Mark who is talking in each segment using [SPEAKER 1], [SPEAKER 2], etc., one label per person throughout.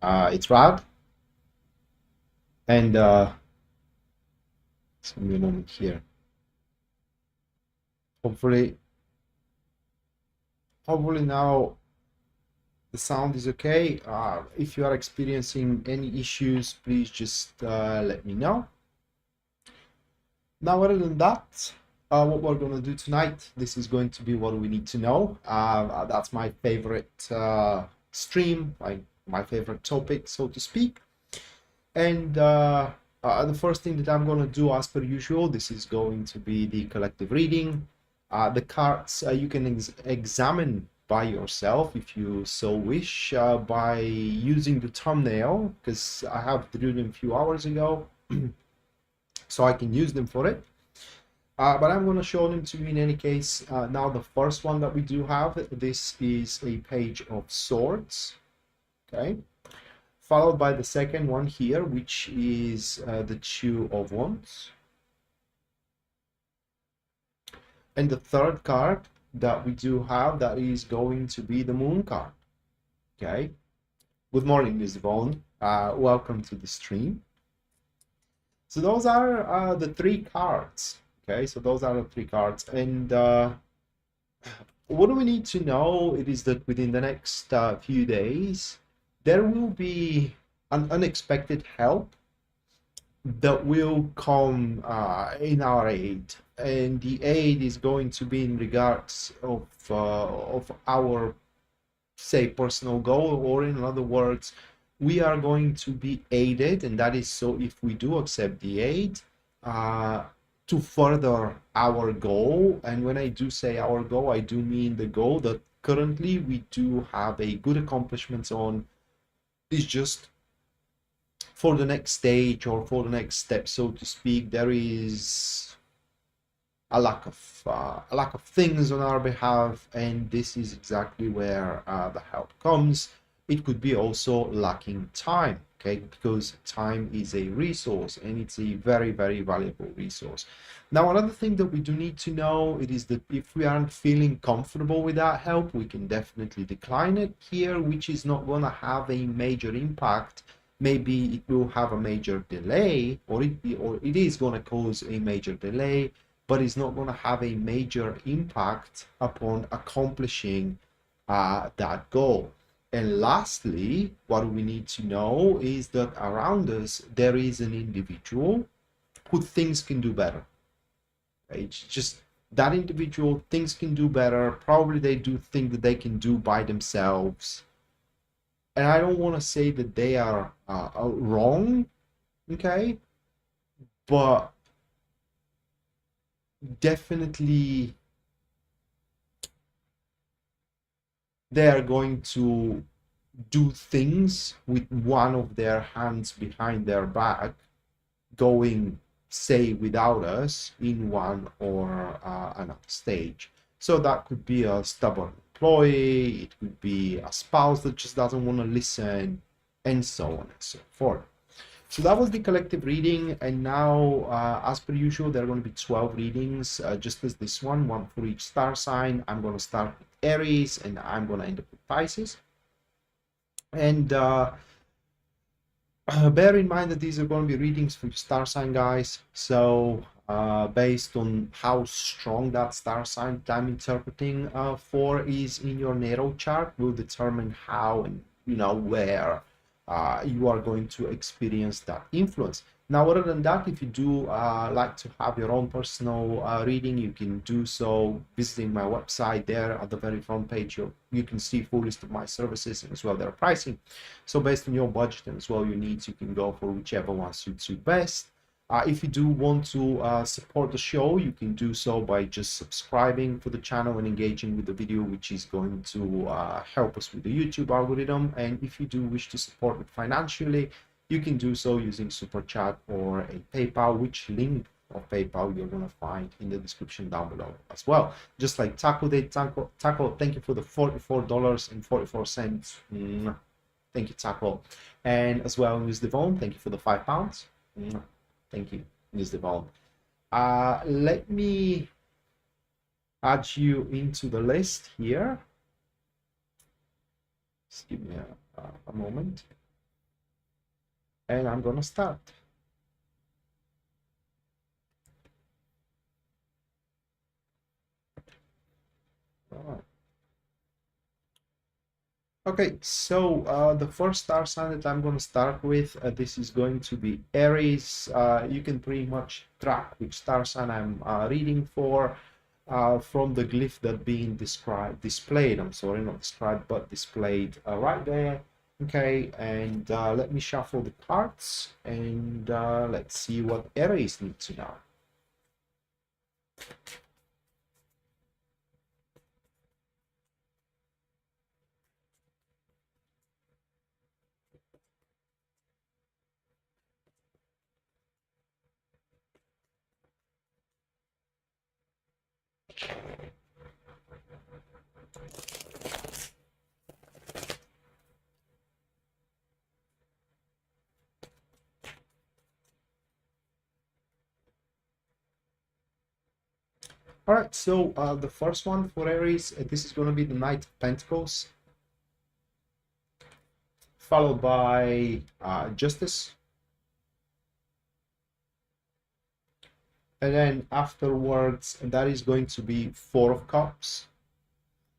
[SPEAKER 1] It's Rad, and it's gonna be a moment here. Hopefully now the sound is okay. If you are experiencing any issues, please just let me know. Now, other than that, what we're going to do tonight, this is going to be what we need to know. That's my favorite stream, my favorite topic, so to speak. And the first thing that I'm going to do, as per usual, this is going to be the collective reading. The cards you can examine by yourself if you so wish by using the thumbnail, because I have drew them a few hours ago. So I can use them for it. But I'm going to show them to you in any case. Now, the first one that we do have, this is a page of swords, okay? Followed by the second one here, which is the two of wands. And the third card that we do have, that is going to be the moon card, okay? Good morning, Ms. Vaughn. Welcome to the stream. So those are the three cards. Okay, so those are the three cards. And what do we need to know? It is that within the next few days, there will be an unexpected help that will come in our aid. And the aid is going to be in regards of our, say, personal goal, or in other words, we are going to be aided, and that is so if we do accept the aid to further our goal. And when I do say our goal, I do mean the goal that currently we do have a good accomplishments on. Is just for the next stage or for the next step, so to speak. There is a lack of things on our behalf, and this is exactly where the help comes. It could be also lacking time, okay, because time is a resource, and it's a very, very valuable resource. Now, another thing that we do need to know, it is that if we aren't feeling comfortable with that help, we can definitely decline it here, which is not going to have a major impact. Maybe it will have a major delay, or it is going to cause a major delay, but it's not going to have a major impact upon accomplishing that goal. And lastly, what we need to know is that around us, there is an individual who thinks can do better. It's just that individual thinks can do better. Probably they do think that they can do by themselves. And I don't want to say that they are wrong, okay? But definitely they are going to do things with one of their hands behind their back, going, say, without us in one or another stage. So that could be a stubborn employee, it could be a spouse that just doesn't want to listen, and so on and so forth. So that was the collective reading, and now, as per usual, there are going to be 12 readings, just as this one for each star sign. I'm going to start with Aries, and I'm going to end up with Pisces. And bear in mind that these are going to be readings for your star sign, guys. So based on how strong that star sign that I'm interpreting for is in your natal chart, will determine how and where you are going to experience that influence. Now, other than that, if you do like to have your own personal reading, you can do so visiting my website. There at the very front page, you can see full list of my services and as well their pricing. So based on your budget and as well your needs, you can go for whichever one suits you best. If you do want to support the show, you can do so by just subscribing to the channel and engaging with the video, which is going to help us with the YouTube algorithm. And if you do wish to support it financially, you can do so using Super Chat or a PayPal, which link of PayPal you're going to find in the description down below as well. Just like Taco did. Taco, thank you for the $44.44. Thank you, Taco. And as well, Ms. Devon, thank you for the £5. Thank you, Ms. Devon. Let me add you into the list here. Just give me a moment. and I'm gonna start. All right. Okay, so the first star sign that I'm going to start with, this is going to be Aries. You can pretty much track which star sign I'm reading for from the glyph that being displayed. I'm sorry, not described, but displayed right there. Okay, and let me shuffle the cards and let's see what Aries need to know. All right, so the first one for Aries, this is going to be the Knight of Pentacles, followed by Justice, and then afterwards that is going to be Four of Cups.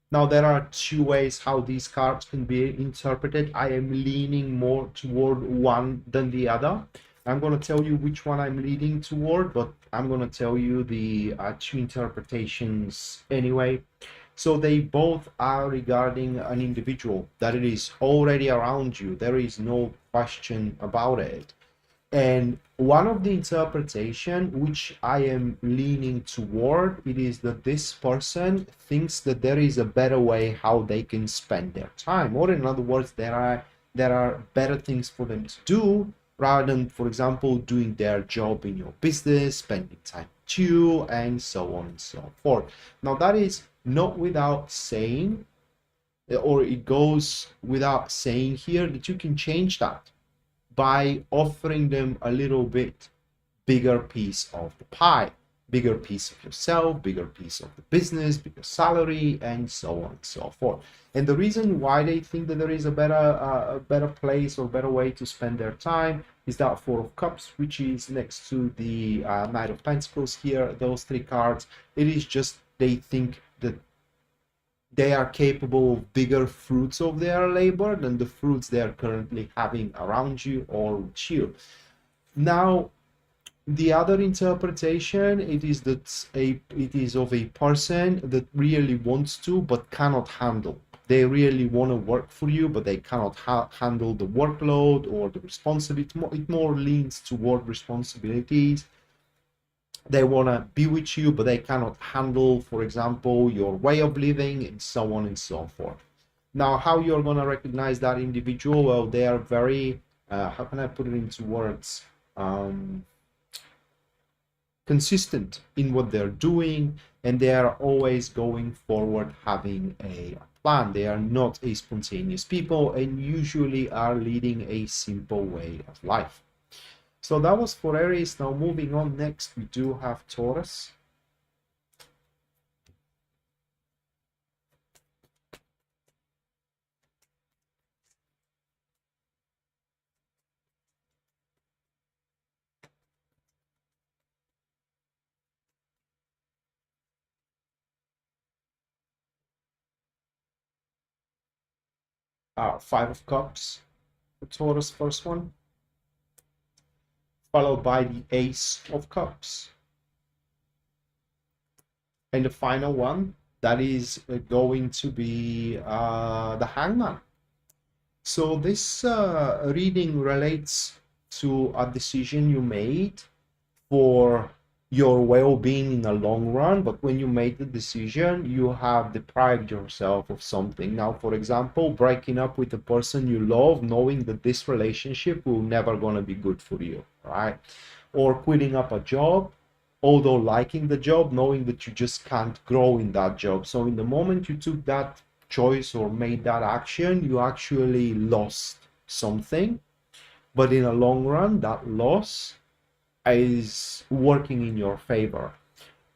[SPEAKER 1] Now there are two ways how these cards can be interpreted. I am leaning more toward one than the other. I'm going to tell you which one I'm leaning toward, but I'm going to tell you the two interpretations anyway. So they both are regarding an individual that it is already around you. There is no question about it. And one of the interpretation which I am leaning toward, it is that this person thinks that there is a better way how they can spend their time, or in other words, there are better things for them to do rather than, for example, doing their job in your business, spending time with you, and so on and so forth. Now that is not without saying, or it goes without saying here, that you can change that by offering them a little bit bigger piece of the pie, bigger piece of yourself, bigger piece of the business, bigger salary, and so on and so forth. And the reason why they think that there is a better place or better way to spend their time is that Four of Cups, which is next to the Knight of Pentacles here, those three cards. It is just they think that they are capable of bigger fruits of their labor than the fruits they are currently having around you or with you. Now, the other interpretation, it is that it is of a person that really wants to but cannot handle. They really want to work for you, but they cannot handle the workload or the responsibility. It more leans toward responsibilities. They want to be with you, but they cannot handle, for example, your way of living, and so on and so forth. Now, how you're going to recognize that individual? Well, they are very, how can I put it into words? Consistent in what they're doing, and they are always going forward having a plan. They are not a spontaneous people and usually are leading a simple way of life. So that was for Aries. Now moving on, next we do have Taurus. Five of Cups for Taurus, first one, followed by the Ace of Cups. And the final one, that is going to be the Hangman. So this reading relates to a decision you made for your well-being in the long run, but when you made the decision, you have deprived yourself of something. Now, for example, breaking up with the person you love, knowing that this relationship will never gonna be good for you, right? Or quitting up a job, although liking the job, knowing that you just can't grow in that job. So in the moment you took that choice or made that action, you actually lost something, but in a long run, that loss is working in your favor.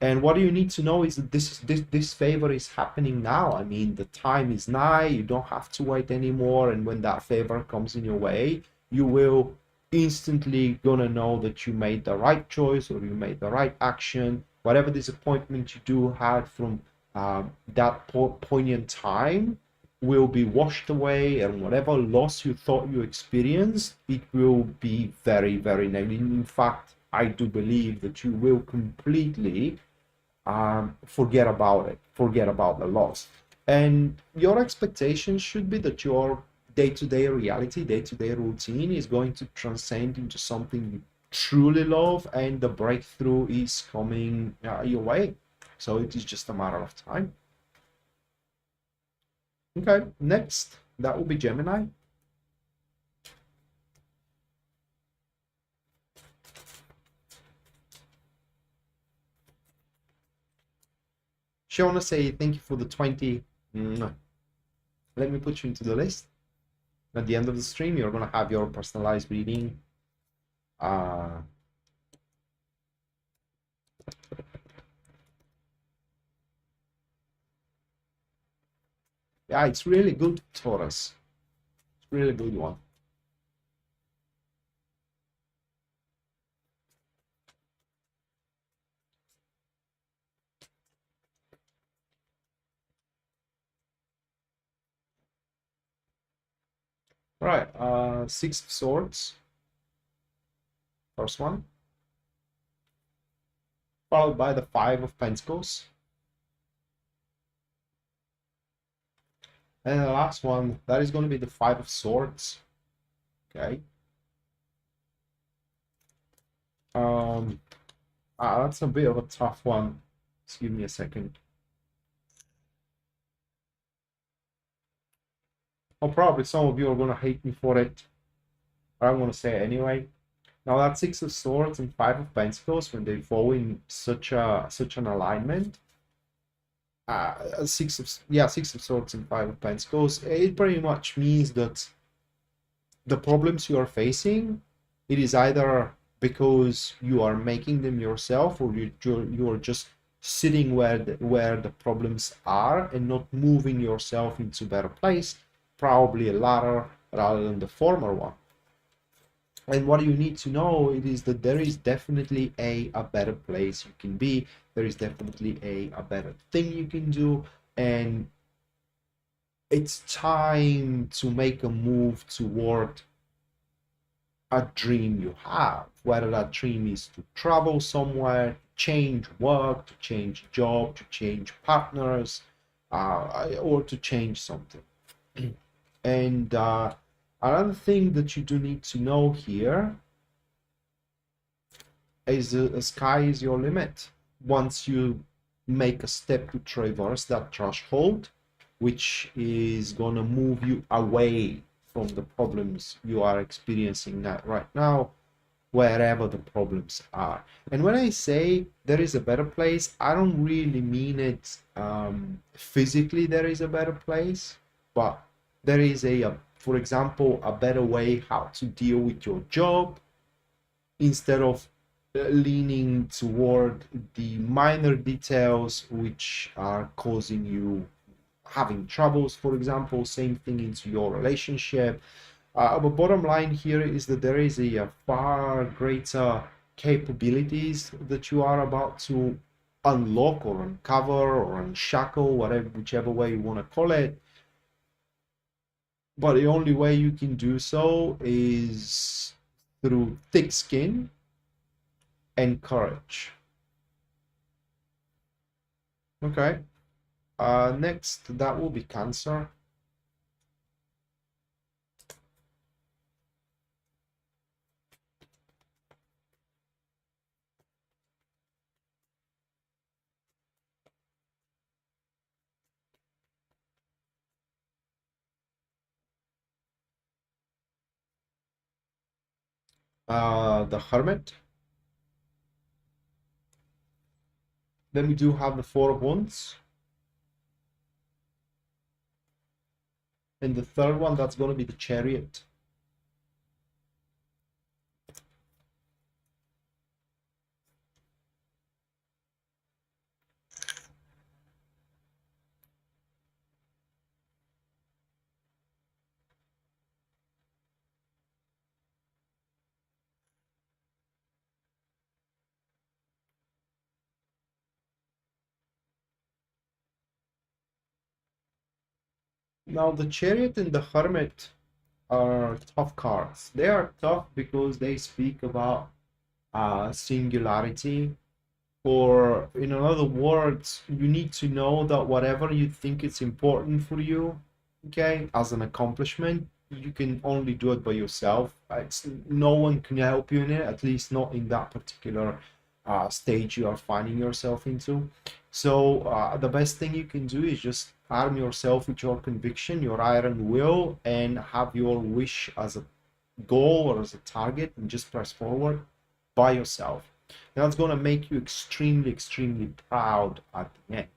[SPEAKER 1] And what you need to know is that this favor is happening now. I mean, the time is nigh. You don't have to wait anymore. And when that favor comes in your way, you will instantly gonna know that you made the right choice or you made the right action. Whatever disappointment you do have from that point in time will be washed away, and whatever loss you thought you experienced, it will be very, very negative. In fact, I do believe that you will completely forget about it, forget about the loss. And your expectation should be that your day-to-day reality, day-to-day routine is going to transcend into something you truly love, and the breakthrough is coming your way. So it is just a matter of time. Okay, next, that will be Gemini. Shona say thank you for the 20. Let me put you into the list. At the end of the stream, you're gonna have your personalized reading. Yeah, it's really good, Taurus. It's really good one. All right, Six of Swords, first one, followed by the Five of Pentacles, and the last one, that is going to be the Five of Swords. Okay. That's a bit of a tough one. Just give me a second. Oh, probably some of you are going to hate me for it, but I'm going to say it anyway. Now that Six of Swords and Five of Pentacles, when they fall in such an alignment, Six of Swords and Five of Pentacles, it pretty much means that the problems you are facing, it is either because you are making them yourself, or you are just sitting where the problems are and not moving yourself into a better place, probably a latter rather than the former one. And what you need to know it is that there is definitely a better place you can be. There is definitely a better thing you can do, and it's time to make a move toward a dream you have, whether that dream is to travel somewhere, change work, to change job, to change partners, or to change something. And another thing that you do need to know here is the sky is your limit. Once you make a step to traverse that threshold, which is gonna move you away from the problems you are experiencing right now, wherever the problems are. And when I say there is a better place, I don't really mean it physically there is a better place, but there is for example, a better way how to deal with your job, instead of leaning toward the minor details which are causing you having troubles, for example. Same thing into your relationship. But bottom line here is that there is a far greater capabilities that you are about to unlock or uncover or unshackle, whichever way you want to call it. But the only way you can do so is through thick skin and courage. Okay. Next, that will be Cancer. The Hermit. Then we do have the Four of Wands. And the third one, that's going to be the Chariot. Now the Chariot and the Hermit are tough cards. They are tough because they speak about singularity, or in other words, you need to know that whatever you think is important for you, okay, as an accomplishment, you can only do it by yourself. No one can help you in it, at least not in that particular stage you are finding yourself into. So the best thing you can do is just arm yourself with your conviction, your iron will, and have your wish as a goal or as a target, and just press forward by yourself. That's going to make you extremely, extremely proud at the end.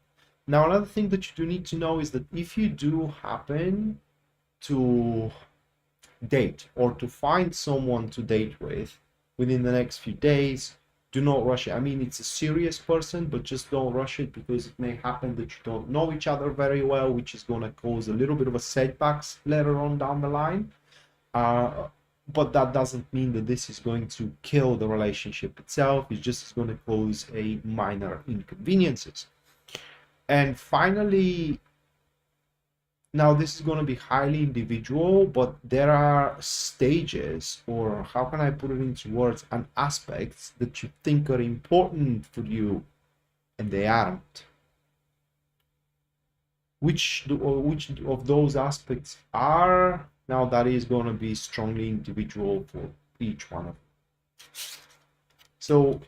[SPEAKER 1] Now, another thing that you do need to know is that if you do happen to date or to find someone to date with within the next few days, do not rush it. I mean, it's a serious person, but just don't rush it, because it may happen that you don't know each other very well, which is going to cause a little bit of a setbacks later on down the line. But that doesn't mean that this is going to kill the relationship itself. It's just going to cause a minor inconveniences. And finally, now this is going to be highly individual, but there are stages, or how can I put it into words, and aspects that you think are important for you and they aren't. Which of those aspects are? Now that is going to be strongly individual for each one of them. So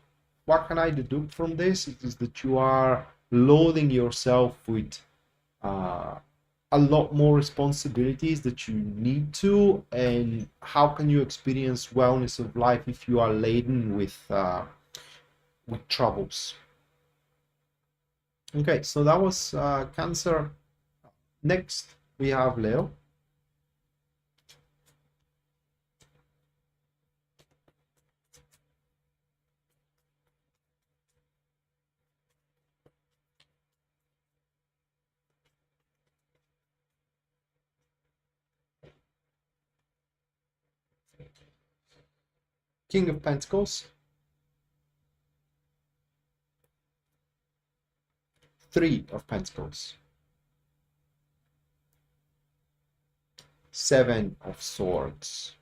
[SPEAKER 1] what can I deduce from this? It is that you are loading yourself with a lot more responsibilities that you need to, and how can you experience wellness of life if you are laden with troubles? Okay, so that was Cancer. Next we have Leo. King of Pentacles, Three of Pentacles, Seven of Swords.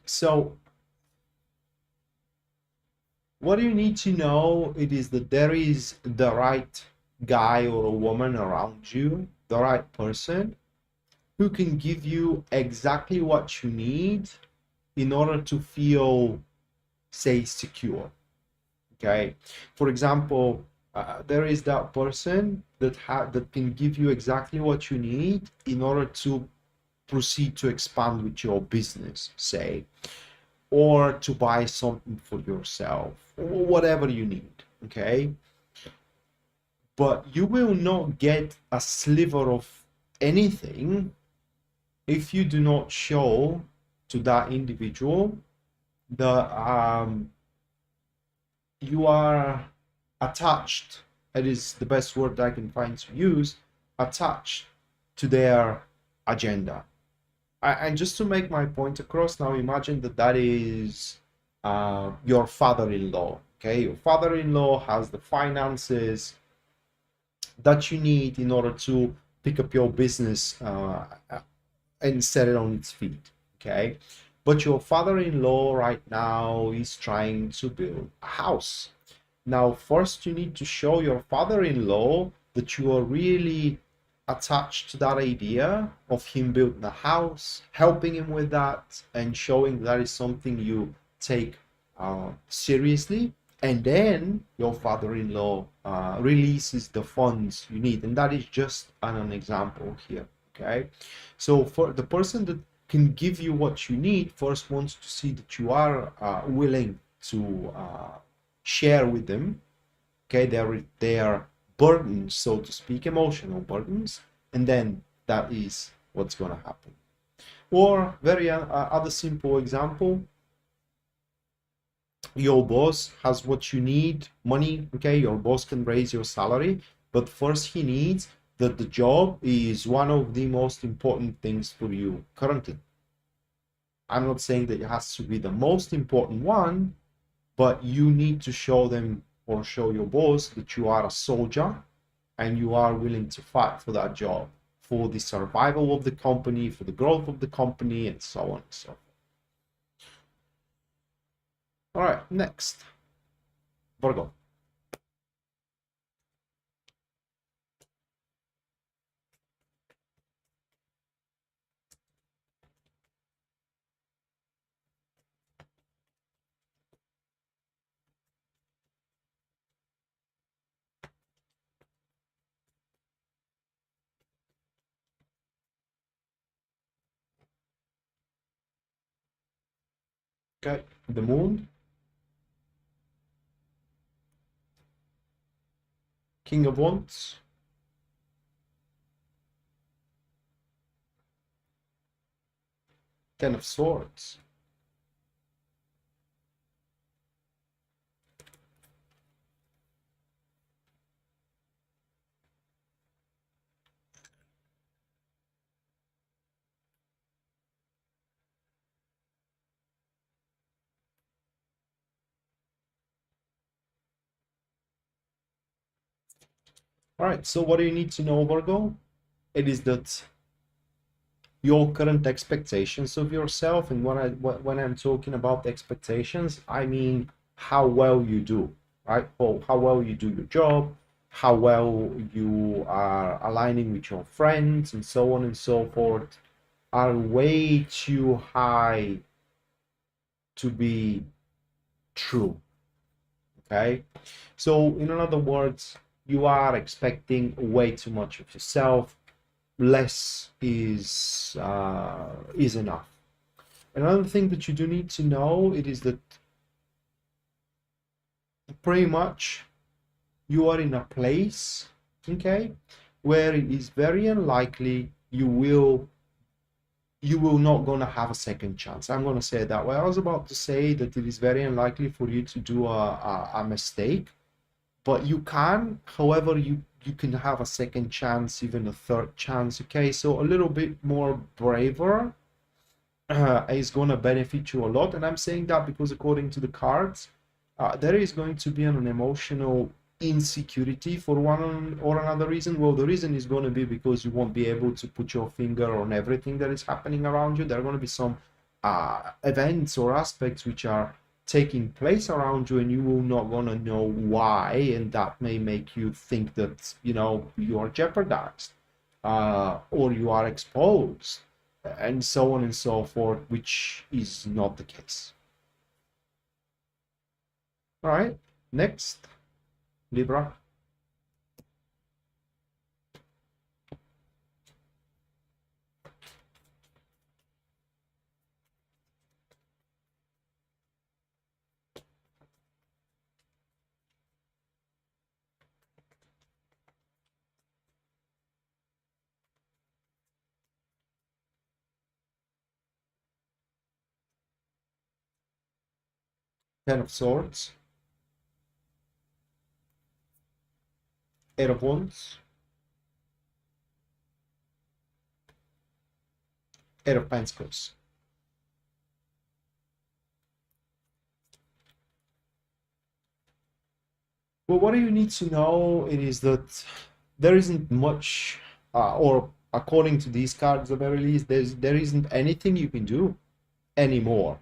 [SPEAKER 1] So what you need to know, it is that there is the right guy or a woman around you, the right person, who can give you exactly what you need in order to feel, say, secure. Okay, for example, there is that person that can give you exactly what you need in order to proceed to expand with your business, say, or to buy something for yourself, or whatever you need. Okay, but you will not get a sliver of anything if you do not show to that individual that you are attached. It is the best word I can find to use, attached to their agenda. And just to make my point across, now imagine that is your father-in-law. Okay, your father-in-law has the finances that you need in order to pick up your business and set it on its feet. Okay, but your father-in-law right now is trying to build a house. Now, first you need to show your father-in-law that you are really attached to that idea of him building a house, helping him with that, and showing that is something you take seriously. And then your father-in-law releases the funds you need. And that is just an example here. Okay, so for the person that can give you what you need, first wants to see that you are willing to share with them, okay, their burdens, so to speak, emotional burdens, and then that is what's going to happen. Or very other simple example, your boss has what you need, money, okay, your boss can raise your salary, but first he needs that the job is one of the most important things for you currently. I'm not saying that it has to be the most important one, but you need to show them or show your boss that you are a soldier and you are willing to fight for that job, for the survival of the company, for the growth of the company, and so on and so forth. All right, next, Virgo. Okay, the moon, King of Wands, Ten of Swords, All right, so what do you need to know, Virgo? It is that your current expectations of yourself, and when I'm talking about expectations, I mean how well you do, right? Or how well you do your job, how well you are aligning with your friends, and so on and so forth, are way too high to be true, okay? So in other words, you are expecting way too much of yourself. Less is enough. Another thing that you do need to know, it is that pretty much you are in a place, okay, where it is very unlikely you will not gonna have a second chance. I'm gonna say it that way. I was about to say that it is very unlikely for you to do a mistake, but you can, however, you can have a second chance, even a third chance, okay? So a little bit more braver is going to benefit you a lot. And I'm saying that because according to the cards, there is going to be an emotional insecurity for one or another reason. Well, the reason is going to be because you won't be able to put your finger on everything that is happening around you. There are going to be some events or aspects which are taking place around you and you will not gonna know why, and that may make you think that, you know, you are jeopardized or you are exposed and so on and so forth, which is not the case. All right, next, Libra. Ten of Swords, Eight of Wands, Eight of Pentacles. Well, what do you need to know? It is that there isn't much, or according to these cards, at the very least, there isn't anything you can do anymore.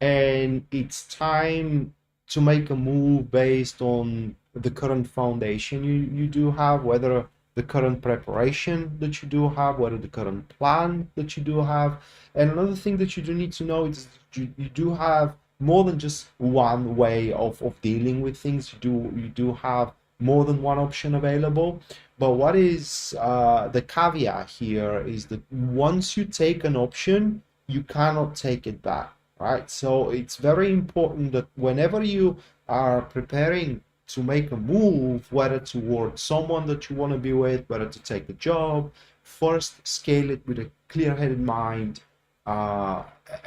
[SPEAKER 1] And it's time to make a move based on the current foundation you do have, whether the current preparation that you do have, whether the current plan that you do have. And another thing that you do need to know is you do have more than just one way of dealing with things. You do have more than one option available. But what is the caveat here is that once you take an option, you cannot take it back. right? So it's very important that whenever you are preparing to make a move, whether towards someone that you want to be with, whether to take a job, first scale it with a clear-headed mind, uh,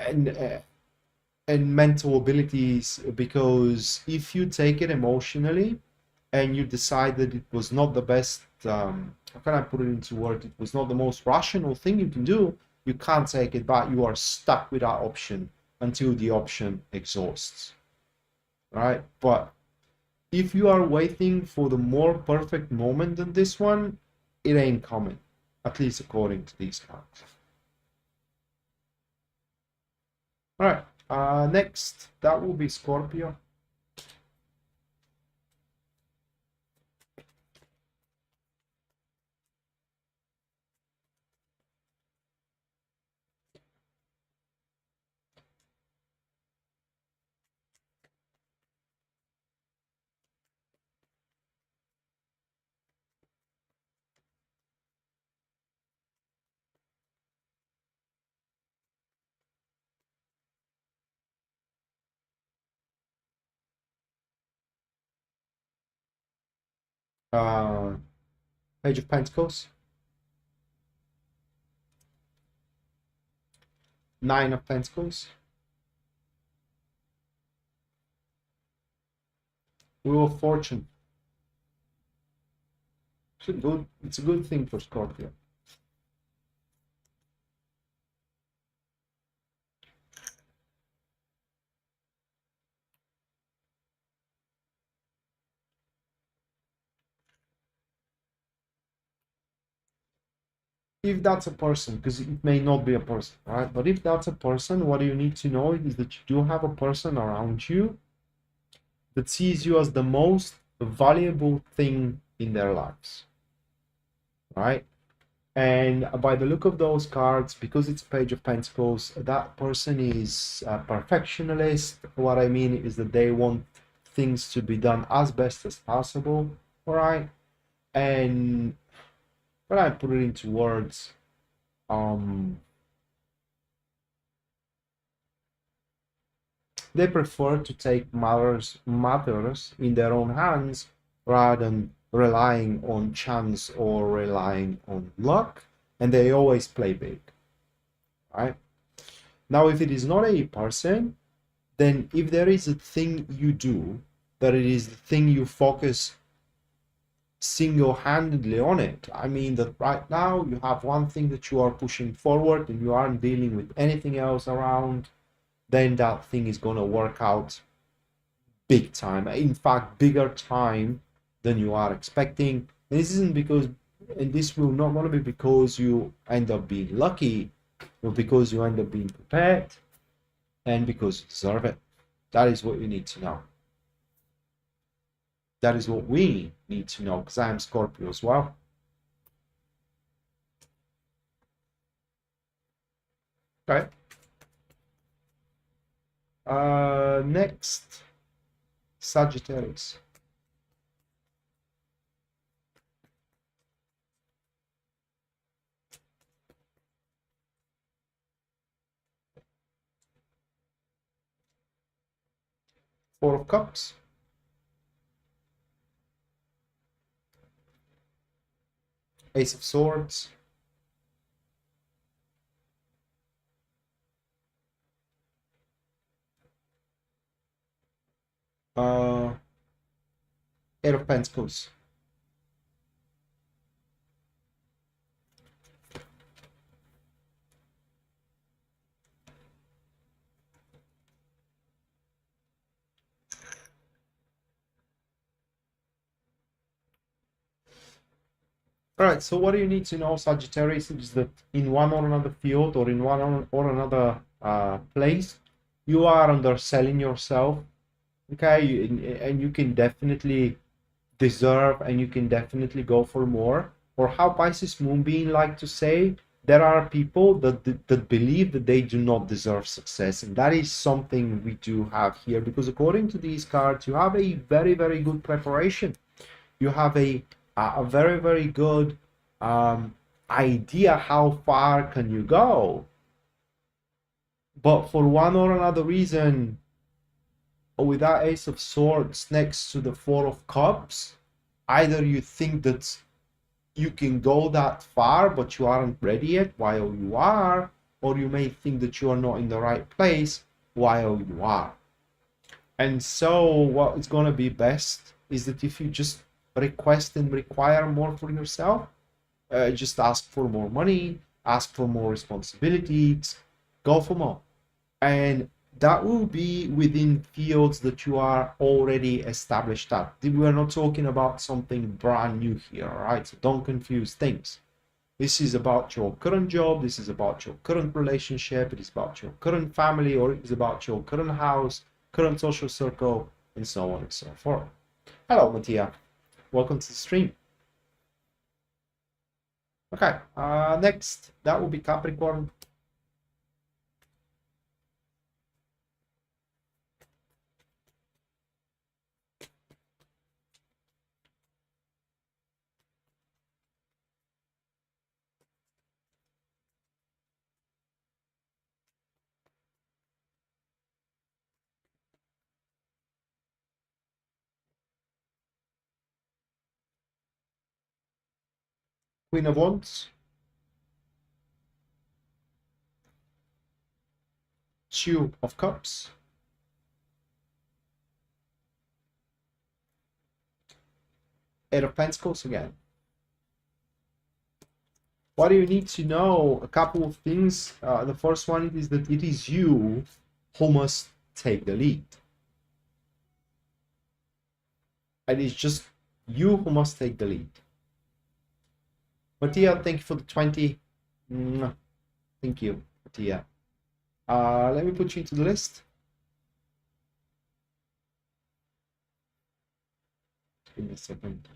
[SPEAKER 1] and uh, and mental abilities, because if you take it emotionally and you decide that it was not the best, how can I put it into words, it was not the most rational thing you can do, you can't take it back. You are stuck with that option until the option exhausts, right? But if you are waiting for the more perfect moment than this one, it ain't coming, at least according to these cards. All right, next, that will be Scorpio. Uh, Page of Pentacles, Nine of Pentacles, Wheel of Fortune. It's a good thing for Scorpio. If that's a person, because it may not be a person, right? But if that's a person, what you need to know is that you do have a person around you that sees you as the most valuable thing in their lives, right? And by the look of those cards, because it's a Page of Pentacles, that person is a perfectionist. What I mean is that they want things to be done as best as possible, all right? And when I put it into words, they prefer to take matters in their own hands rather than relying on chance or relying on luck, and they always play big, right? Now, if it is not a person, then if there is a thing you do, that it is the thing you focus single-handedly on it. I mean that right now you have one thing that you are pushing forward and you aren't dealing with anything else around, then that thing is going to work out big time. In fact, bigger time than you are expecting. And this isn't because, and this will not going to be because you end up being lucky, but because you end up being prepared and because you deserve it. That is what you need to know. That is what we need to know, because I am Scorpio as well. Okay. Next, Sagittarius. Four of Cups. Ace of Swords. Eight of Pentacles. All right, so what do you need to know, Sagittarius, is that in one or another field or in one or another place, you are underselling yourself, okay? And you can definitely deserve and you can definitely go for more. Or how Pisces Moonbeam like to say, there are people that believe that they do not deserve success. And that is something we do have here, because according to these cards, you have a very, very good preparation. You have a very, very good idea how far can you go. But for one or another reason, with that Ace of Swords next to the Four of Cups, either you think that you can go that far, but you aren't ready yet while you are, or you may think that you are not in the right place while you are. And so what is going to be best is that if you just request and require more for yourself, just ask for more money, ask for more responsibilities, go for more. And that will be within fields that you are already established at. We are not talking about something brand new here, right? So don't confuse things. This is about your current job, this is about your current relationship, it is about your current family, or it is about your current house, current social circle, and so on and so forth. Hello, Mattia. Welcome to the stream. Okay, next, that will be Capricorn. Queen of Wands, Two of Cups, Eight of Pentacles again. What do you need to know? A couple of things. The first one is that it is you who must take the lead. And it's just you who must take the lead. Mattia, thank you for the 20. Thank you, Mattia. Let me put you into the list. Give me a second.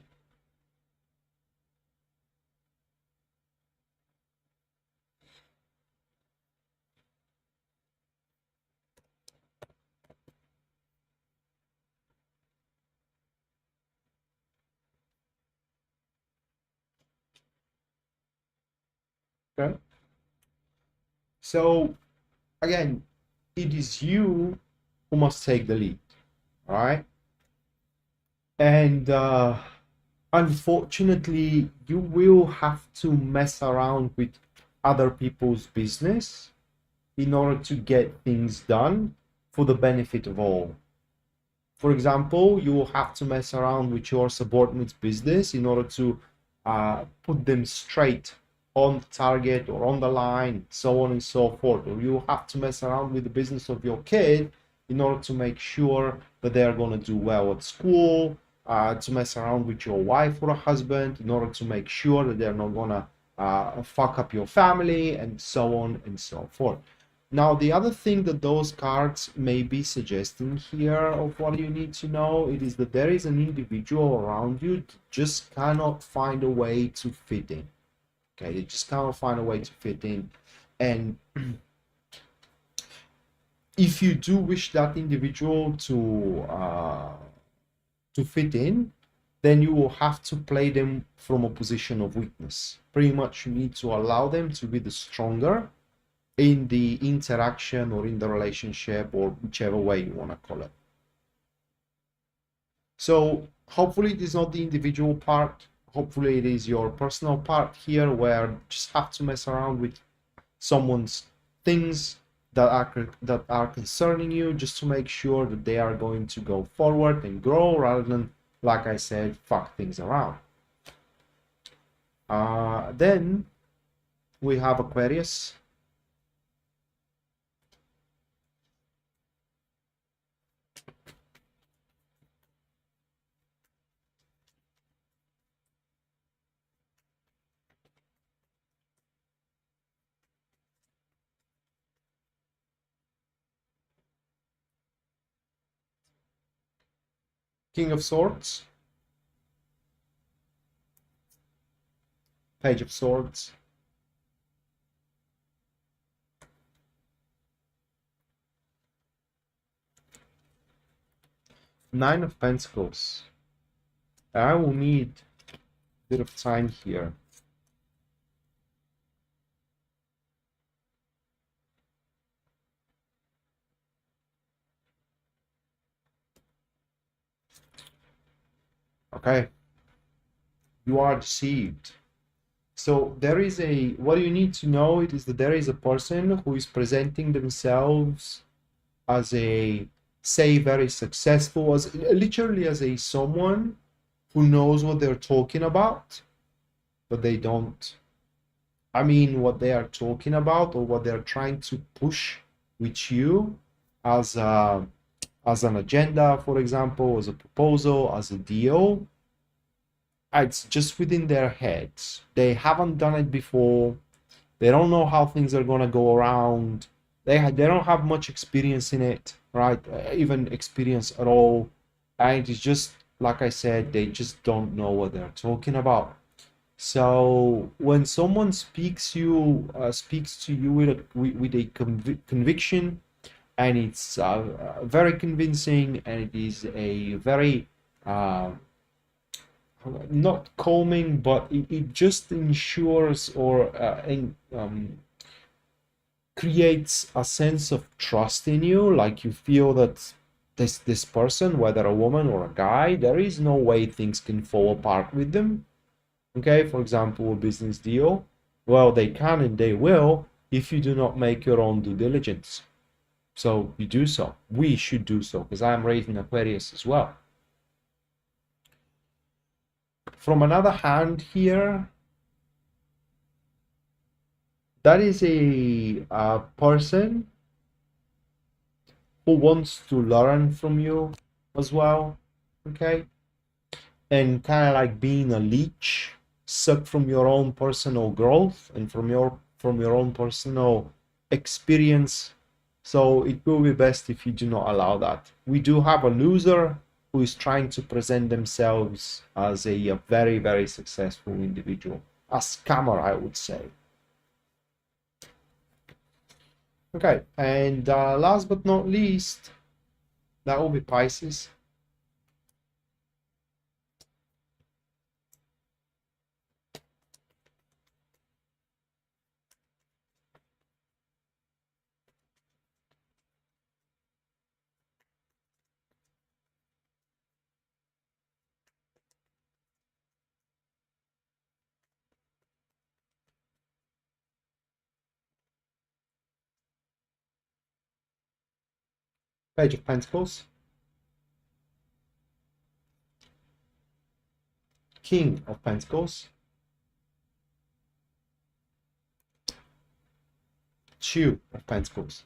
[SPEAKER 1] Okay. So again, it is you who must take the lead, all right? And unfortunately, you will have to mess around with other people's business in order to get things done for the benefit of all. For example, you will have to mess around with your subordinates' business in order to put them straight on the target or on the line, so on and so forth. Or you have to mess around with the business of your kid in order to make sure that they are going to do well at school, to mess around with your wife or a husband in order to make sure that they're not going to fuck up your family, and so on and so forth. Now, the other thing that those cards may be suggesting here of what you need to know, it is that there is an individual around you that just cannot find a way to fit in. Okay, they just cannot find a way to fit in. And if you do wish that individual to fit in, then you will have to play them from a position of weakness. Pretty much you need to allow them to be the stronger in the interaction or in the relationship, or whichever way you want to call it. So hopefully it is not the individual part. Hopefully it is your personal part here, where you just have to mess around with someone's things that are concerning you, just to make sure that they are going to go forward and grow, rather than, like I said, fuck things around. Then we have Aquarius. King of Swords, Page of Swords, Nine of Pentacles. I will need a bit of time here. Okay, you are deceived. So there is a, what you need to know it is that there is a person who is presenting themselves as a, say, very successful, as literally as a someone who knows what they're talking about, but they don't. I mean, what they are talking about or what they're trying to push with you as an agenda, for example, as a proposal, as a deal, it's just within their heads. They haven't done it before. They don't know how things are gonna go around. They don't have much experience in it, right? Even experience at all. And it's just like I said, they just don't know what they're talking about. So when someone speaks to you with a conviction, and it's very convincing, and it is a very not calming, but it just ensures or creates a sense of trust in you, like you feel that this person, whether a woman or a guy, there is no way things can fall apart with them. Okay, for example, a business deal, well, they can and they will if you do not make your own due diligence. So you do so. We should do so, because I'm raised in Aquarius as well. From another hand here, that is a person who wants to learn from you as well, okay? And kind of like being a leech, suck from your own personal growth and from your own personal experience. So it will be best if you do not allow that. We do have a loser who is trying to present themselves as a very, very successful individual. A scammer, I would say. Okay, and last but not least, that will be Pisces. Page of Pentacles, King of Pentacles, Two of Pentacles.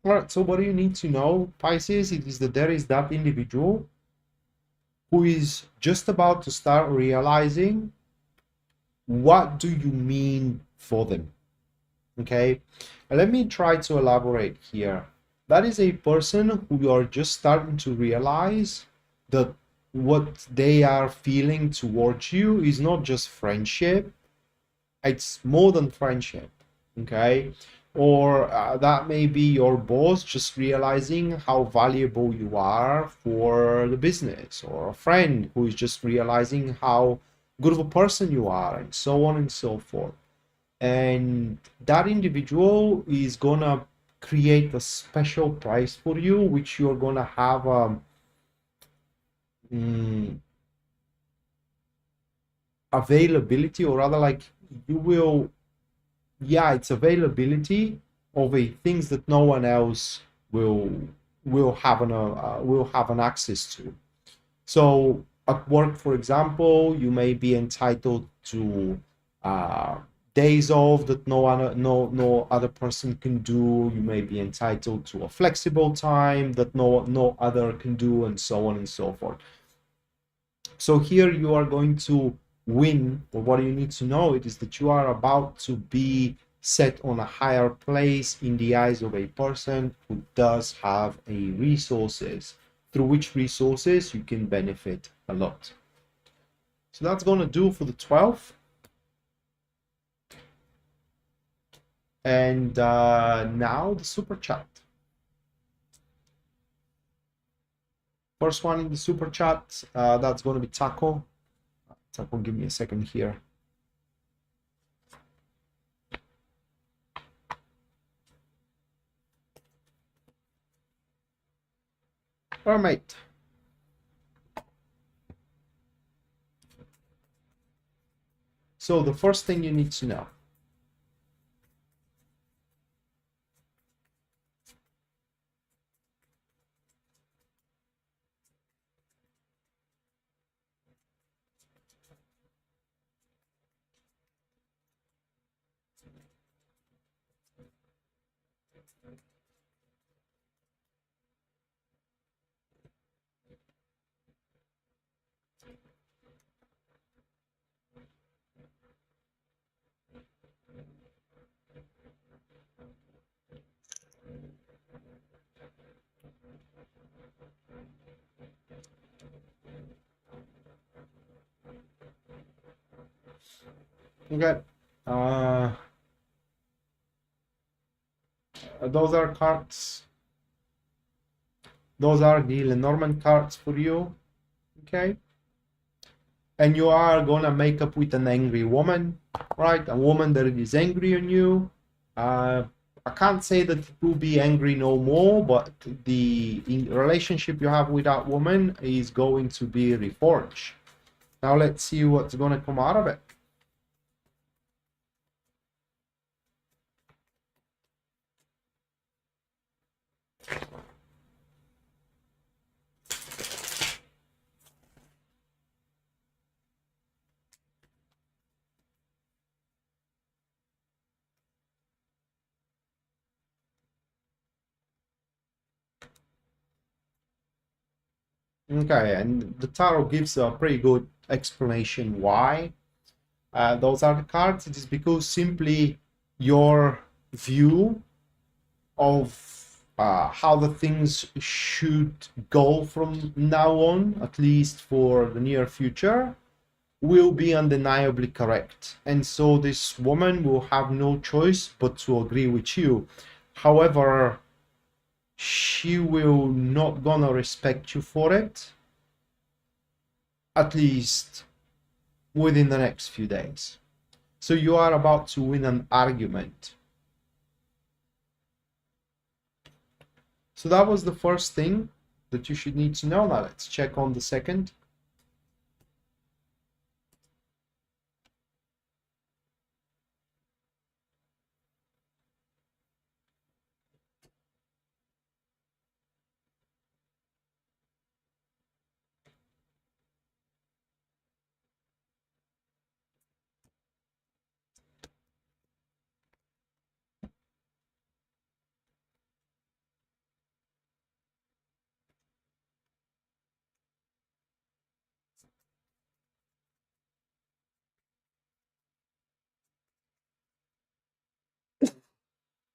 [SPEAKER 1] All right, so what do you need to know, Pisces? It is that there is that individual who is just about to start realizing what do you mean for them. Okay, and let me try to elaborate here. That is a person who are just starting to realize that what they are feeling towards you is not just friendship, it's more than friendship. Okay, or that may be your boss just realizing how valuable you are for the business, or a friend who is just realizing how good of a person you are, and so on and so forth. And that individual is gonna create a special price for you, which you're gonna have availability, or rather like you will, yeah, it's availability of a things that no one else will have an access to. So at work, for example, you may be entitled to days off that no other person can do. You may be entitled to a flexible time that no other can do, and so on and so forth. So here you are going to win, or what you need to know it is that you are about to be set on a higher place in the eyes of a person who does have a resources, through which resources you can benefit a lot. So that's going to do for the 12th. And now the super chat. First one in the super chat, that's going to be Taco. Taco, give me a second here. All right, mate. So the first thing you need to know. Okay. Those are cards. Those are the Lenormand cards for you. Okay. And you are gonna make up with an angry woman, right? A woman that is angry on you. I can't say that it will be angry no more, but the relationship you have with that woman is going to be reforged. Now let's see what's gonna come out of it. Okay, and the tarot gives a pretty good explanation why those are the cards. It is because simply your view of how the things should go from now on, at least for the near future, will be undeniably correct. And so this woman will have no choice but to agree with you. However, she will not gonna respect you for it, at least within the next few days. So you are about to win an argument. So that was the first thing that you should need to know. Now let's check on the second.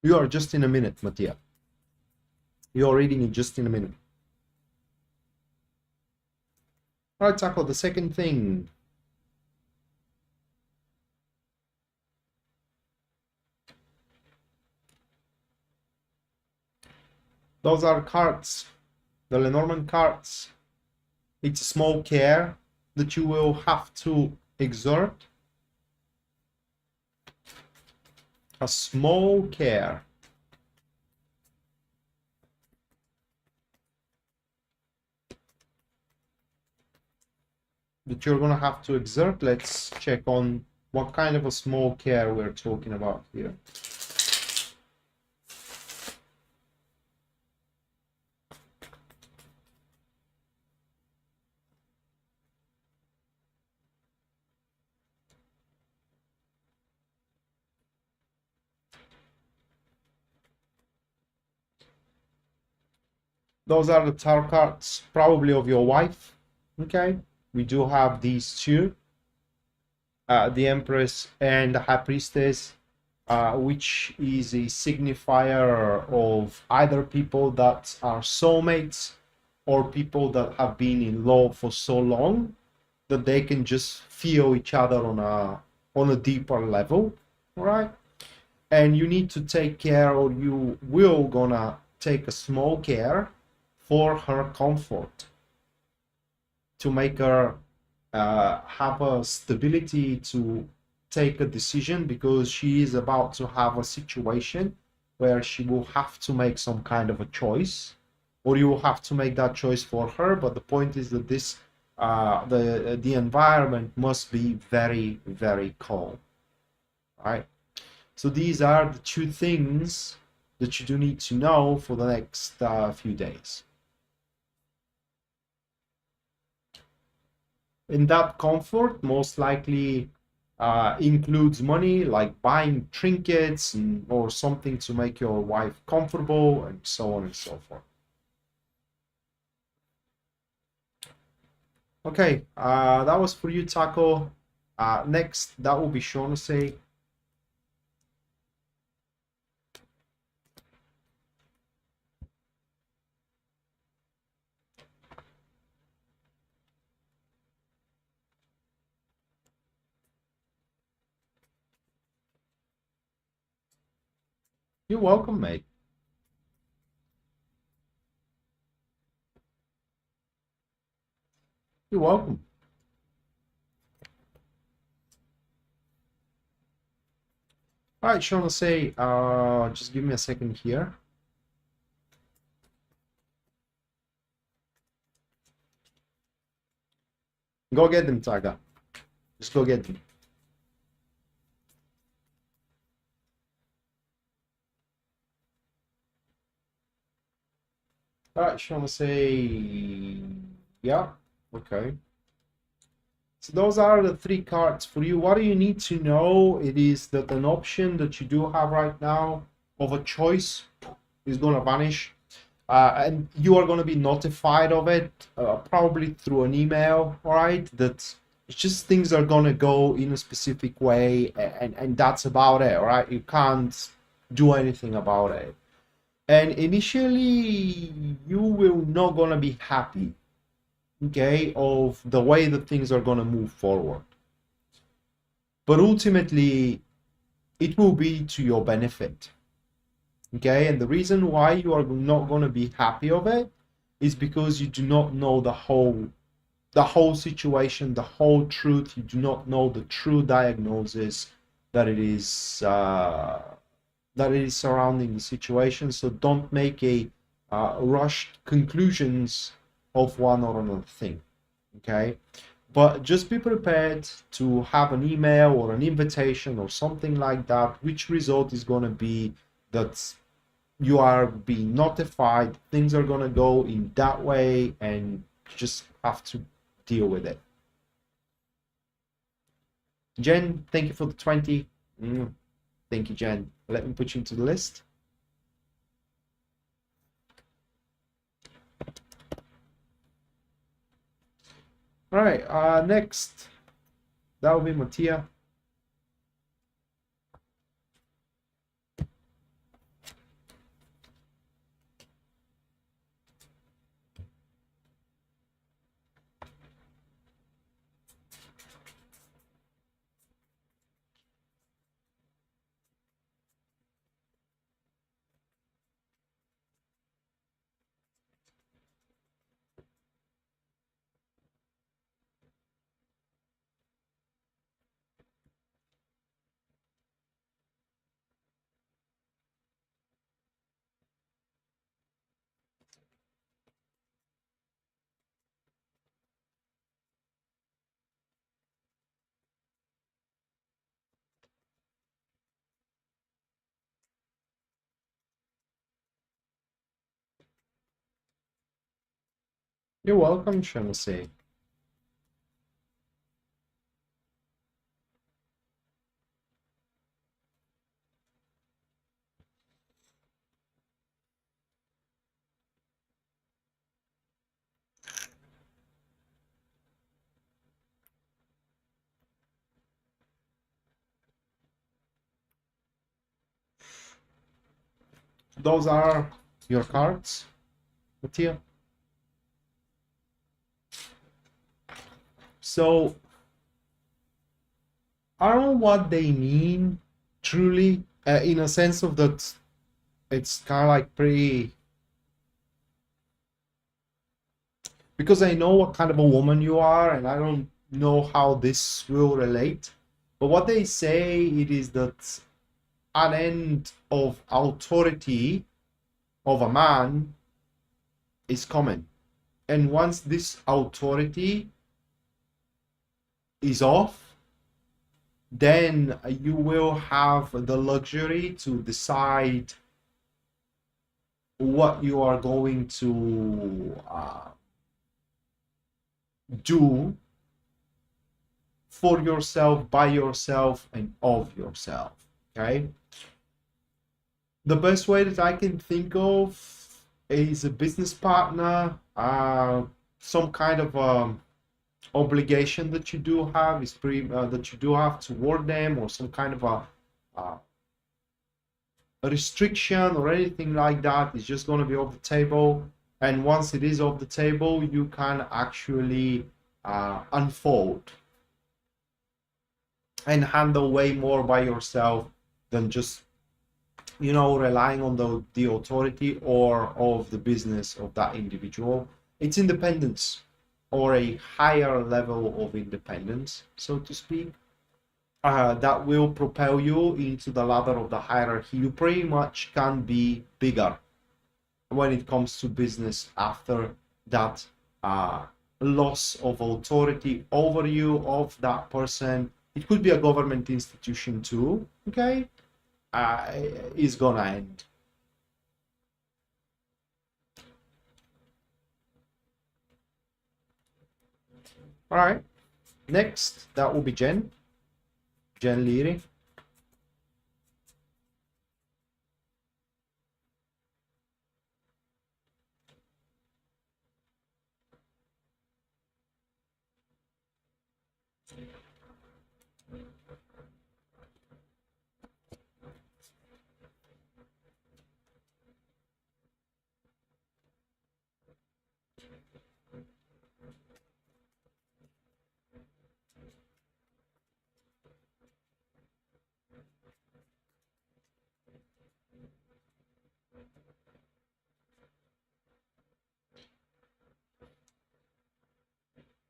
[SPEAKER 1] You are just in a minute, Mattia. You're reading it just in a minute. All right, Taco, the second thing. Those are cards, the Lenormand cards. It's a small care that you will have to exert. A small care. That you're going to have to exert. Let's check on what kind of a small care we're talking about here. Those are the tarot cards, probably of your wife. Okay, we do have these two, the Empress and the High Priestess, which is a signifier of either people that are soulmates or people that have been in love for so long that they can just feel each other on a deeper level. All right. and you need to take care, or you will gonna take a small care for her comfort, to make her have a stability to take a decision, because she is about to have a situation where she will have to make some kind of a choice, or you will have to make that choice for her. But the point is that this the environment must be very, very calm, right? So these are the two things that you do need to know for the next few days. And that comfort most likely includes money, like buying trinkets or something to make your wife comfortable, and so on and so forth. Okay, that was for you, Taco. Next, that will be Shaughnessy. You're welcome, mate. You're welcome. All right, Shaughnessy, just give me a second here. Go get them, Tiger. Just go get them. All right, Shaughnessy. Yeah, okay. So those are the three cards for you. What do you need to know? It is that an option that you do have right now of a choice is going to vanish. And you are going to be notified of it, probably through an email, all right? That it's just things are going to go in a specific way, and that's about it, all right? You can't do anything about it. And initially, you will not going to be happy, okay, of the way that things are going to move forward. But ultimately, it will be to your benefit. Okay, and the reason why you are not going to be happy of it is because you do not know the whole situation, the whole truth. You do not know the true diagnosis that it is surrounding the situation. So don't make a rushed conclusions of one or another thing. Okay, but just be prepared to have an email or an invitation or something like that, which result is going to be that you are being notified, things are going to go in that way, and you just have to deal with it. Jen, thank you for the 20. Thank you, Jen. Let me put you into the list. All right, next, that will be Mattia. You're welcome, Shamsi. Those are your cards, Mattia. So I don't know what they mean truly, in a sense of that it's kind of like pretty, because I know what kind of a woman you are, and I don't know how this will relate, but what they say it is that an end of authority of a man is coming, and once this authority is off, then you will have the luxury to decide what you are going to do for yourself, by yourself, and of yourself. Okay, the best way that I can think of is a business partner, some kind of obligation that you do have is that you do have toward them, or some kind of a restriction or anything like that is just going to be off the table. And once it is off the table, you can actually unfold and handle way more by yourself than just, you know, relying on the authority or of the business of that individual. It's independence, or a higher level of independence, so to speak, that will propel you into the ladder of the hierarchy. You pretty much can be bigger when it comes to business after that loss of authority over you of that person. It could be a government institution too, okay, is gonna end. All right, next that will be Jen Leary.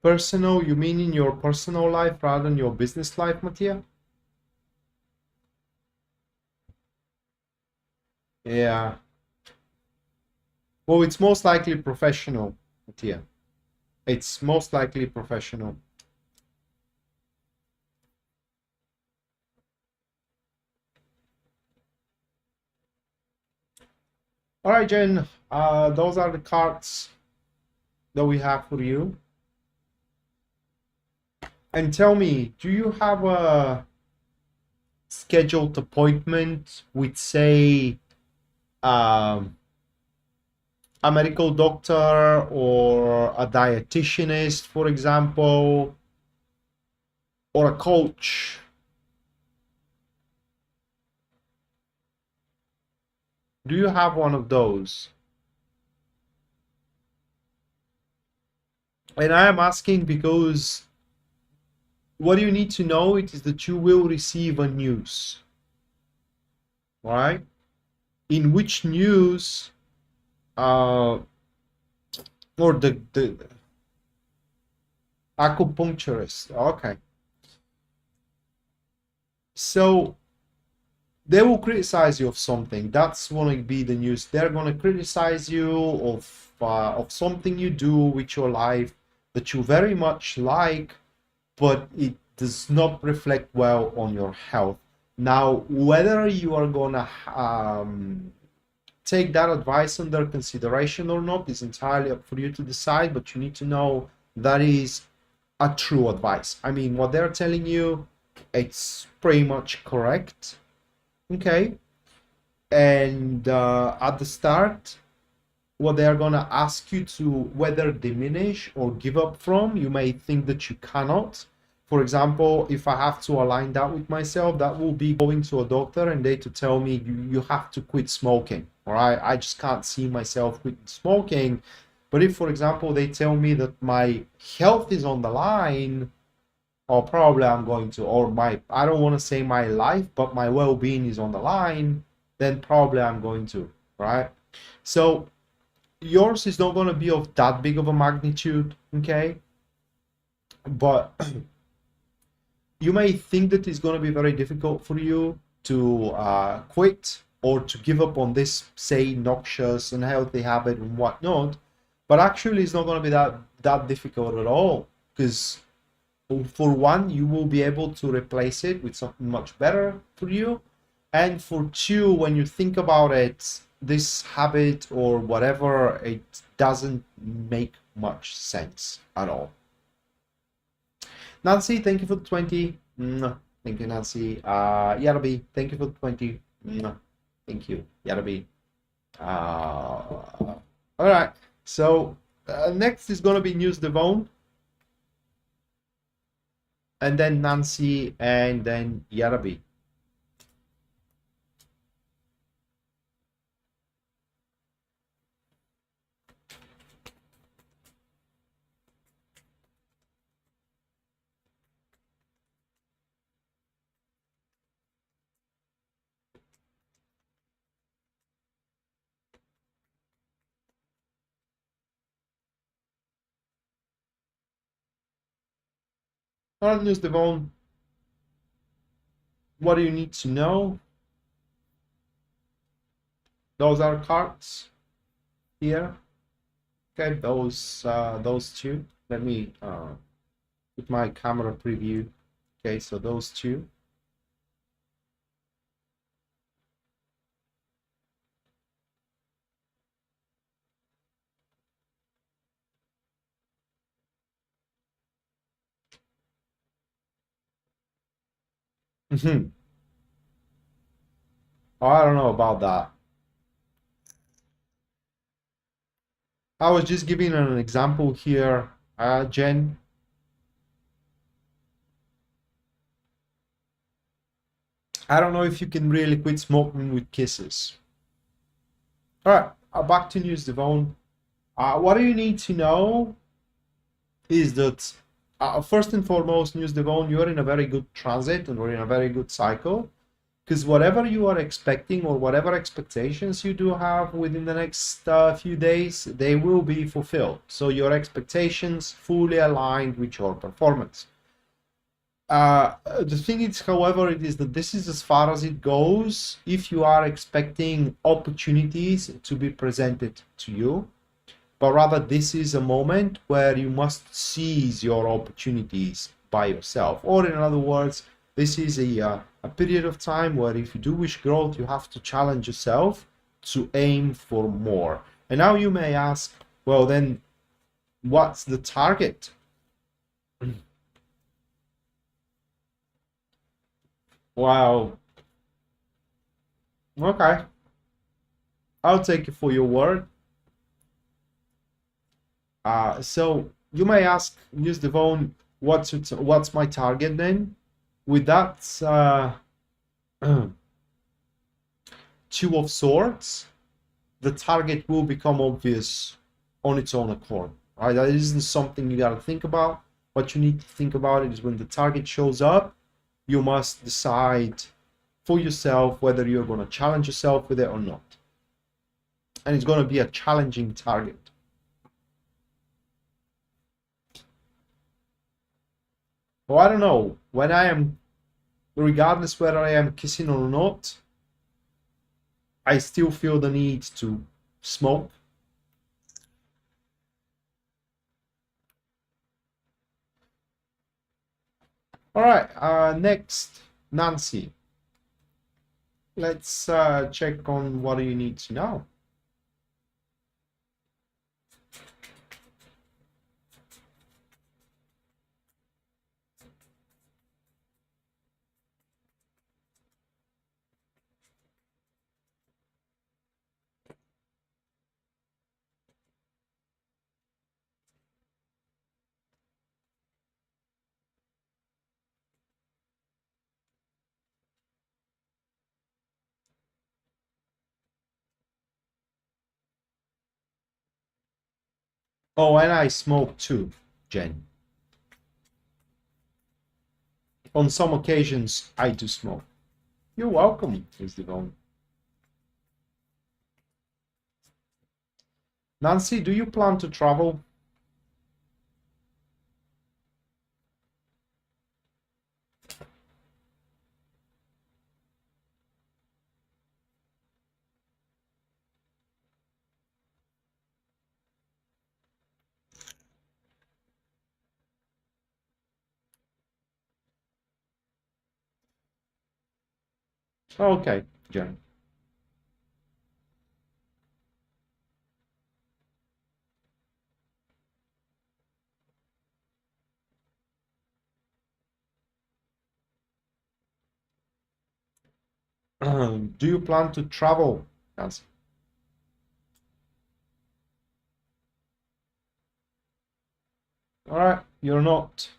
[SPEAKER 1] Personal, you mean in your personal life rather than your business life, Mattia? Yeah. Well, it's most likely professional, Mattia. It's most likely professional. All right, Jen, those are the cards that we have for you. And tell me, do you have a scheduled appointment with, say, a medical doctor or a dietitianist, for example, or a coach? Do you have one of those? And I am asking because what you need to know is that you will receive a news, right? In which news, or the acupuncturist, okay. So they will criticize you of something. That's going to be the news. They're going to criticize you of something you do with your life that you very much like, but it does not reflect well on your health. Now, whether you are gonna take that advice under consideration or not is entirely up for you to decide, but you need to know that is a true advice. I mean, what they're telling you, it's pretty much correct, okay? And at the start, what they're gonna ask you to whether diminish or give up from, you may think that you cannot. For example, if I have to align that with myself, that will be going to a doctor and they to tell me you have to quit smoking. All right, I just can't see myself quitting smoking. But if, for example, they tell me that my health is on the line, or probably I'm going to, or my, I don't want to say my life, but my well-being is on the line, then probably I'm going to, right? So yours is not going to be of that big of a magnitude, okay? But you may think that it's going to be very difficult for you to quit or to give up on this, say, noxious, unhealthy habit and whatnot. But actually, it's not going to be that difficult at all, because for one, you will be able to replace it with something much better for you. And for two, when you think about it, this habit or whatever, it doesn't make much sense at all. Nancy, thank you for the 20. Thank you, Nancy. Yarabi, thank you for the 20. Thank you, Yarabi. All right. So next is going to be News Devon. And then Nancy, and then Yarabi. All right, News Devon. What do you need to know? Those are cards here. Okay, those two. Let me put my camera preview. Okay, so those two. I don't know about that. I was just giving an example here, Jen. I don't know if you can really quit smoking with kisses. All right, back to News Devon. What do you need to know is that first and foremost, News Devon, you're in a very good transit and we're in a very good cycle, because whatever you are expecting or whatever expectations you do have within the next few days, they will be fulfilled. So your expectations fully aligned with your performance. The thing is, however, it is that this is as far as it goes if you are expecting opportunities to be presented to you, but rather this is a moment where you must seize your opportunities by yourself. Or in other words, this is a period of time where if you do wish growth, you have to challenge yourself to aim for more. And now you may ask, well, then what's the target? Wow. Okay. I'll take it for your word. So you may ask, News Devon, what's my target then? With that Two of Swords, the target will become obvious on its own accord. Right? That isn't something you gotta think about. What you need to think about is when the target shows up, you must decide for yourself whether you're going to challenge yourself with it or not. And it's going to be a challenging target. Well, I don't know. When I am, regardless whether I am kissing or not, I still feel the need to smoke. All right, next, Nancy. Let's check on what do you need to know. Oh, and I smoke too, Jen. On some occasions, I do smoke. You're welcome, Miss Devon. Nancy, do you plan to travel? Okay, Jen. Do you plan to travel, Nancy? All right, you're not.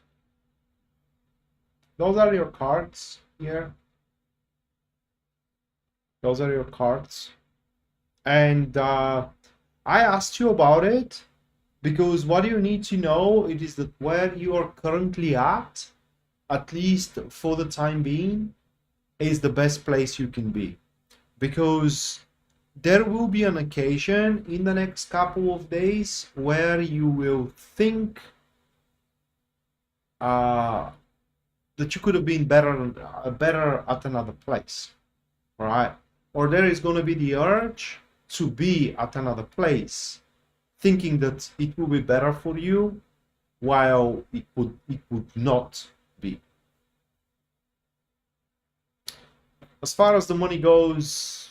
[SPEAKER 1] Those are your cards here. Those are your cards. And I asked you about it because what you need to know it is that where you are currently at least for the time being, is the best place you can be. Because there will be an occasion in the next couple of days where you will think that you could have been better at another place, right? Or there is going to be the urge to be at another place, thinking that it will be better for you, while it would not be. As far as the money goes,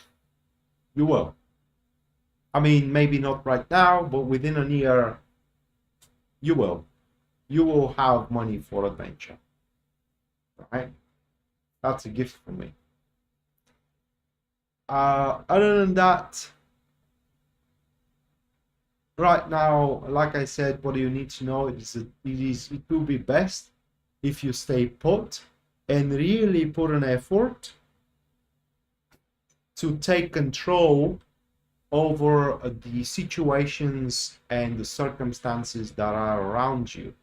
[SPEAKER 1] you will. I mean, maybe not right now, but within a year, you will. You will have money for adventure. Right? That's a gift from me. Other than that, right now, like I said, what you need to know is that it will be best if you stay put and really put an effort to take control over the situations and the circumstances that are around you.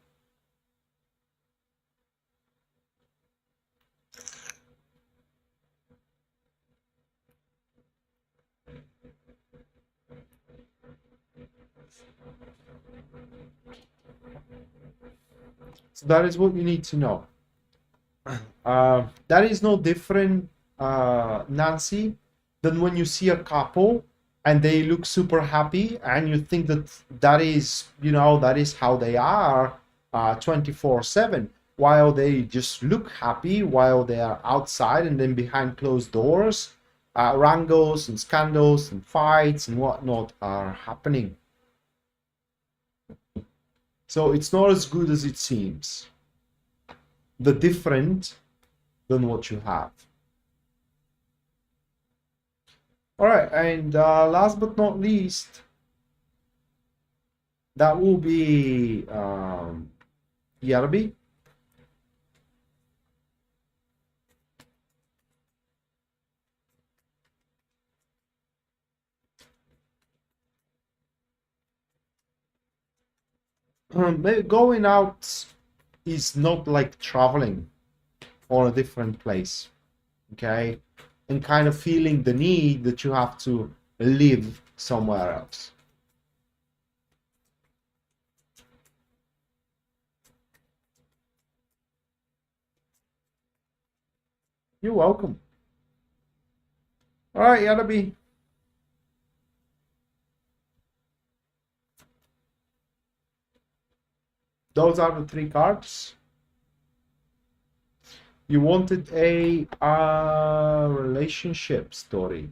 [SPEAKER 1] So that is what you need to know. That is no different, Nancy, than when you see a couple and they look super happy and you think that is, that is how they are 24/7, while they just look happy while they are outside, and then behind closed doors, wrangles and scandals and fights and whatnot are happening. So it's not as good as it seems. The different than what you have. All right, and last but not least, that will be Yarbi. Going out is not like traveling on a different place, okay? And kind of feeling the need that you have to live somewhere else. You're welcome. All right, Yadabi. Those are the three cards. You wanted a relationship story.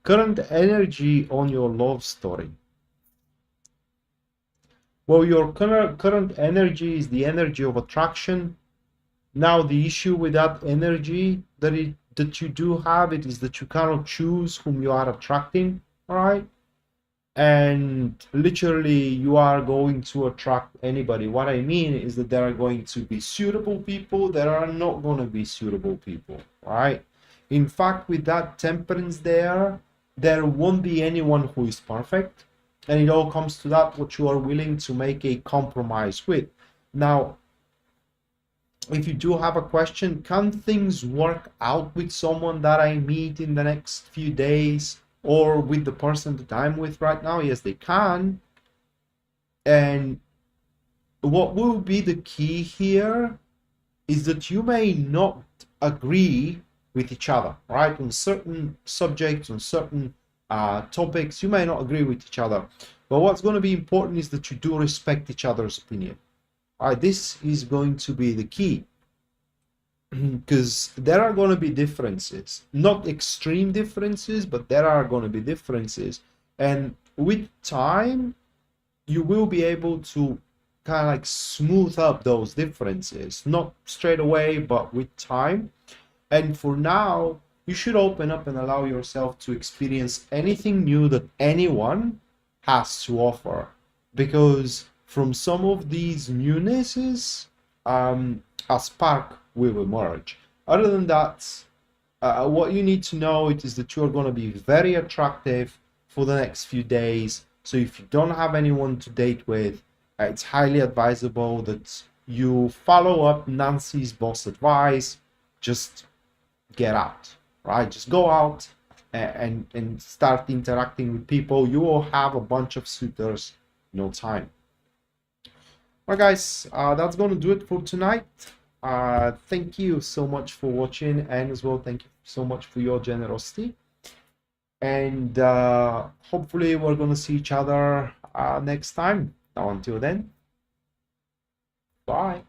[SPEAKER 1] Current energy on your love story. Well, your current energy is the energy of attraction. Now, the issue with that energy that you do have it is that you cannot choose whom you are attracting, all right? And literally you are going to attract anybody. What I mean is that there are going to be suitable people, there are not going to be suitable people, right? In fact, with that temperance there won't be anyone who is perfect, and it all comes to that what you are willing to make a compromise with. Now, if you do have a question, can things work out with someone that I meet in the next few days or with the person that I'm with right now? Yes, they can. And what will be the key here is that you may not agree with each other, right? On certain subjects, on certain topics, you may not agree with each other. But what's going to be important is that you do respect each other's opinion. All right, this is going to be the key. Because there are going to be differences, not extreme differences, but there are going to be differences. And with time, you will be able to kind of like smooth up those differences, not straight away, but with time. And for now, you should open up and allow yourself to experience anything new that anyone has to offer, because from some of these newnesses, a spark will emerge. Other than that, what you need to know is that you're going to be very attractive for the next few days. So if you don't have anyone to date with, it's highly advisable that you follow up Nancy's boss advice. Just get out, right? Just go out and start interacting with people. You will have a bunch of suitors in no time. All right, guys, that's going to do it for tonight. Thank you so much for watching, and as well, thank you so much for your generosity. And hopefully we're going to see each other next time. Now, until then, bye.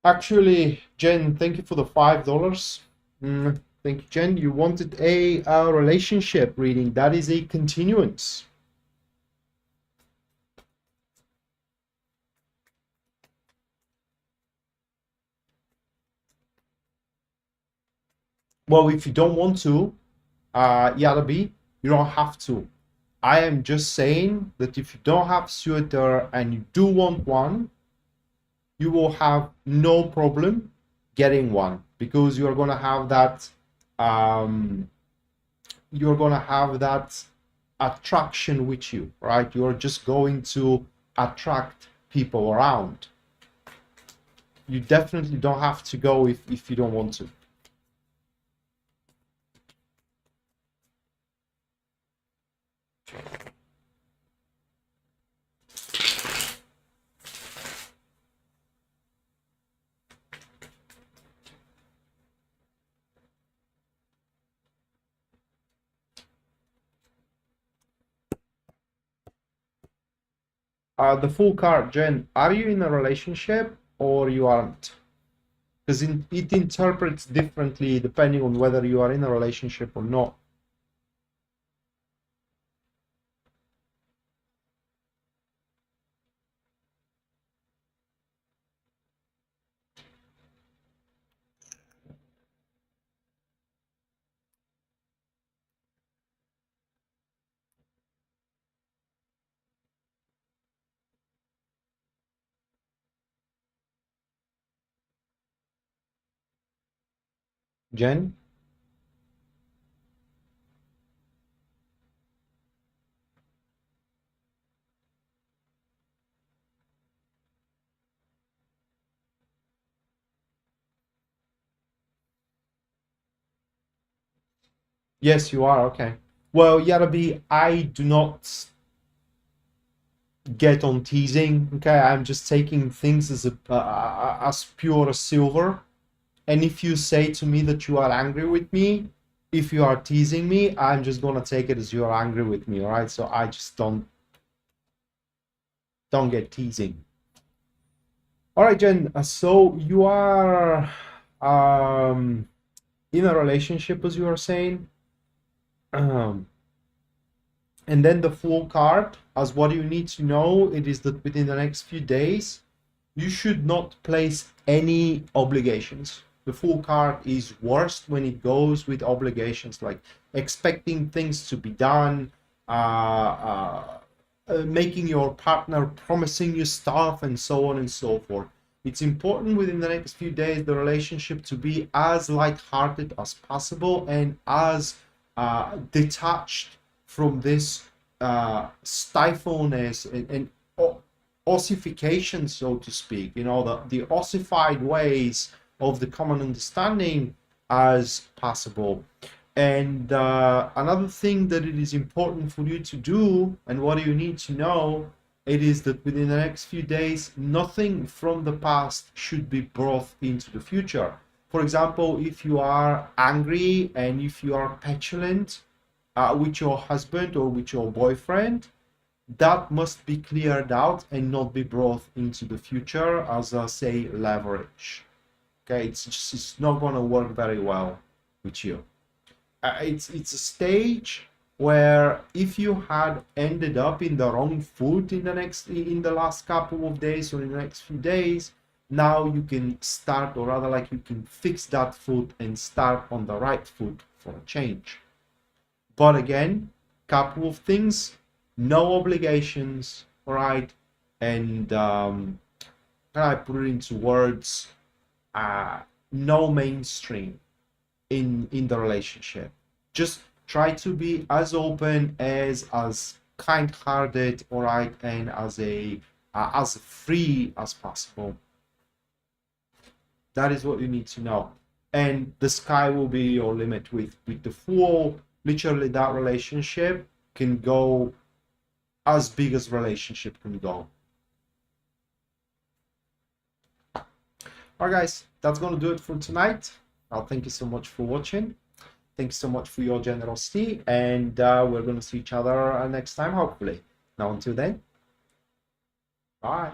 [SPEAKER 1] Actually, Jen, thank you for the $5. Thank you, Jen. You wanted a relationship reading. That is a continuance. Well, if you don't want to, Yalabi, you don't have to. I am just saying that if you don't have suitor and you do want one, you will have no problem getting one, because you're going to have that attraction with you, right? You're just going to attract people around. You definitely don't have to go if you don't want to. The full card, Jen, are you in a relationship or you aren't? Because it interprets differently depending on whether you are in a relationship or not. Jen? Yes, you are. Okay. Well, Yarabi, I do not get on teasing. Okay, I'm just taking things as as pure as silver. And if you say to me that you are angry with me, if you are teasing me, I'm just gonna take it as you are angry with me. All right. So I just don't get teasing. All right, Jen. So you are in a relationship, as you are saying. And then the full card, as what you need to know, it is that within the next few days, you should not place any obligations. The full card is worst when it goes with obligations, like expecting things to be done, making your partner promising you stuff and so on and so forth. It's important within the next few days the relationship to be as light-hearted as possible and as detached from this stifleness and ossification, so to speak, you know, the ossified ways of the common understanding as possible. And another thing that it is important for you to do, and what you need to know, it is that within the next few days, nothing from the past should be brought into the future. For example, if you are angry and if you are petulant with your husband or with your boyfriend, that must be cleared out and not be brought into the future as say leverage. Okay, it's not going to work very well with you. It's a stage where if you had ended up in the wrong foot in the last couple of days or in the next few days, now you can start, or rather like you can fix that foot and start on the right foot for a change. But again, couple of things: no obligations, all right? And can I put it into words? No mainstream in the relationship. Just try to be as open, as kind-hearted, all right, and as free as possible. That is what you need to know. And the sky will be your limit with the Fool. Literally, that relationship can go as big as relationship can go. All right, guys, that's going to do it for tonight. Thank you so much for watching. Thanks so much for your generosity, and we're going to see each other next time, hopefully. Now, until then, bye.